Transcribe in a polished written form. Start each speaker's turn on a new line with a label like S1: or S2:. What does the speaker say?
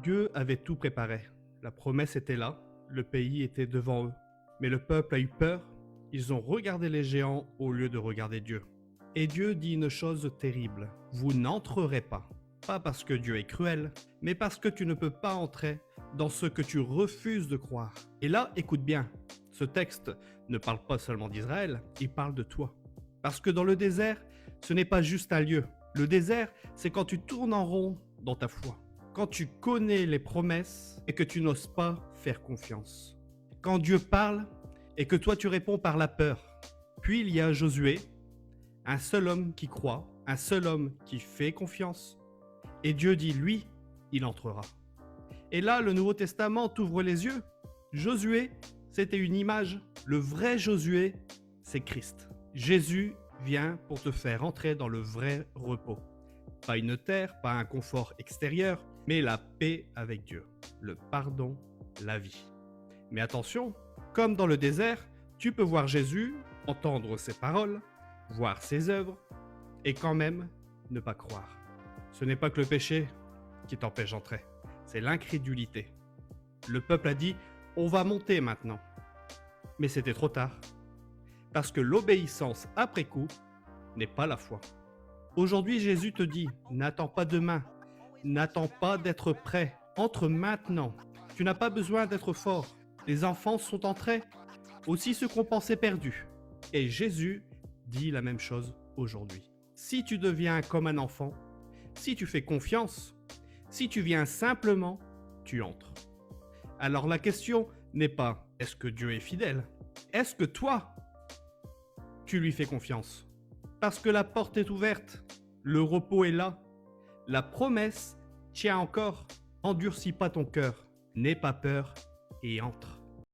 S1: Dieu avait tout préparé. La promesse était là, le pays était devant eux. Mais le peuple a eu peur, ils ont regardé les géants au lieu de regarder Dieu. Et Dieu dit une chose terrible, vous n'entrerez pas. Pas parce que Dieu est cruel, mais parce que tu ne peux pas entrer dans ce que tu refuses de croire. Et là, écoute bien, ce texte ne parle pas seulement d'Israël, il parle de toi. Parce que dans le désert, ce n'est pas juste un lieu. Le désert, c'est quand tu tournes en rond dans ta foi. Quand tu connais les promesses et que tu n'oses pas faire confiance. Quand Dieu parle et que toi tu réponds par la peur. Puis il y a Josué, un seul homme qui croit, un seul homme qui fait confiance. Et Dieu dit, lui, il entrera. Et là, le Nouveau Testament t'ouvre les yeux. Josué, c'était une image. Le vrai Josué, c'est Christ. Jésus vient pour te faire entrer dans le vrai repos. Pas une terre, pas un confort extérieur, mais la paix avec Dieu, le pardon, la vie. Mais attention, comme dans le désert, tu peux voir Jésus, entendre ses paroles, voir ses œuvres, et quand même ne pas croire. Ce n'est pas que le péché qui t'empêche d'entrer, c'est l'incrédulité. Le peuple a dit, on va monter maintenant. Mais c'était trop tard. Parce que l'obéissance après coup n'est pas la foi. Aujourd'hui, Jésus te dit, n'attends pas demain, n'attends pas d'être prêt, entre maintenant. Tu n'as pas besoin d'être fort. Les enfants sont entrés, aussi ceux qu'on pensait perdus. Et Jésus dit la même chose aujourd'hui. Si tu deviens comme un enfant, si tu fais confiance, si tu viens simplement, tu entres. Alors la question n'est pas « est-ce que Dieu est fidèle ?» Est-ce que toi, tu lui fais confiance? Parce que la porte est ouverte, le repos est là, la promesse tient encore. Endurcis pas ton cœur, n'aie pas peur et entre.